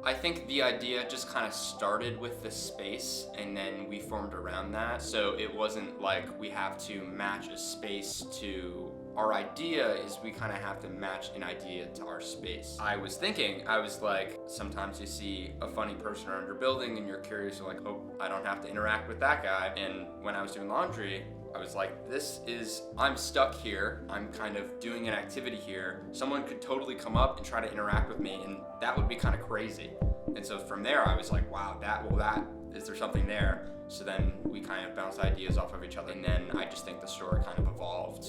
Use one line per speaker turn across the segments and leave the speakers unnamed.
I think the idea just kind of started with the space and then we formed around that. So it wasn't like we have to match a space to our idea, is we kind of have to match an idea to our space. I was like, sometimes you see a funny person around your building and you're curious, you're like, oh, I don't have to interact with that guy. And when I was doing laundry, I was like, I'm stuck here. I'm kind of doing an activity here. Someone could totally come up and try to interact with me, and that would be kind of crazy. And so from there, I was like, wow, is there something there? So then we kind of bounced ideas off of each other, and then I just think the story kind of evolved.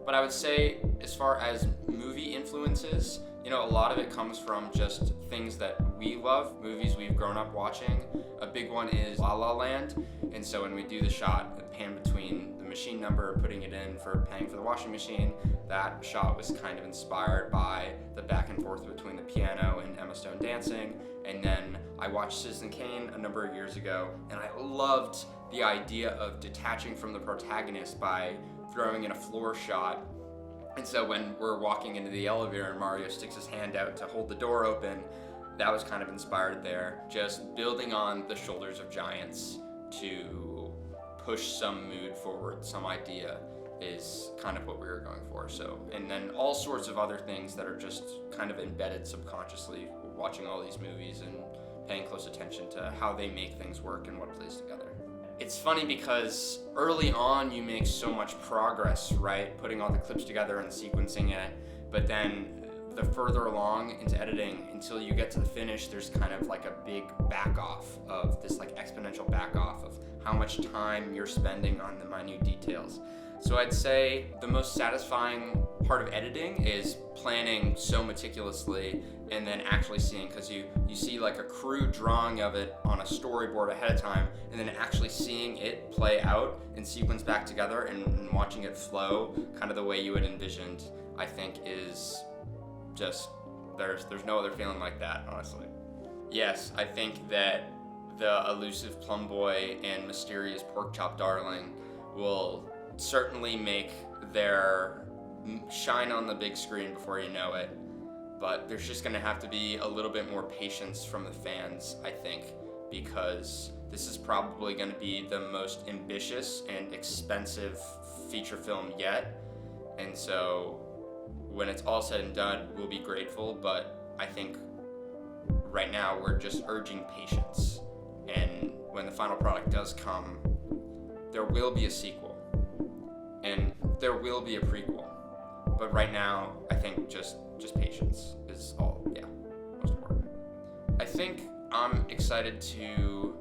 But I would say, as far as movie influences, a lot of it comes from just things that we love, movies we've grown up watching. A big one is La La Land, and so when we do the shot, the pan between the machine number, putting it in for paying for the washing machine, that shot was kind of inspired by the back and forth between the piano and Emma Stone dancing. And then I watched Citizen Kane a number of years ago, and I loved the idea of detaching from the protagonist by throwing in a floor shot. And so when we're walking into the elevator and Mario sticks his hand out to hold the door open, that was kind of inspired there. Just building on the shoulders of giants to push some mood forward, some idea, is kind of what we were going for. So, and then all sorts of other things that are just kind of embedded subconsciously, watching all these movies and paying close attention to how they make things work and what plays together. It's funny because early on you make so much progress, right? Putting all the clips together and sequencing it, but then the further along into editing until you get to the finish, there's kind of like a big back off of this, like exponential back off of how much time you're spending on the minute details. So I'd say the most satisfying part of editing is planning so meticulously and then actually seeing, because you see like a crude drawing of it on a storyboard ahead of time, and then actually seeing it play out and sequence back together and watching it flow kind of the way you had envisioned, I think is just, there's no other feeling like that, honestly. Yes, I think that the elusive plum boy and mysterious pork chop darling will certainly make their shine on the big screen before you know it, but there's just gonna have to be a little bit more patience from the fans, I think, because this is probably gonna be the most ambitious and expensive feature film yet, and so when it's all said and done, we'll be grateful, but I think right now we're just urging patience, and when the final product does come, there will be a sequel, and there will be a prequel, but right now, I think just patience is all, most important. I think I'm excited to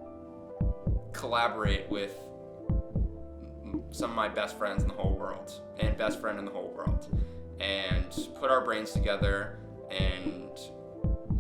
collaborate with some of my best friends in the whole world, and best friend in the whole world, and put our brains together, and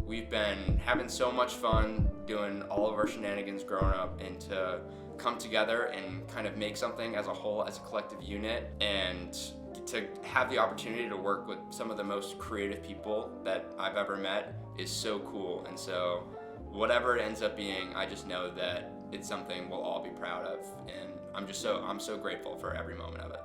we've been having so much fun doing all of our shenanigans growing up, and to come together and kind of make something as a whole, as a collective unit, and to have the opportunity to work with some of the most creative people that I've ever met is so cool. And so whatever it ends up being, I just know that it's something we'll all be proud of, and I'm so grateful for every moment of it.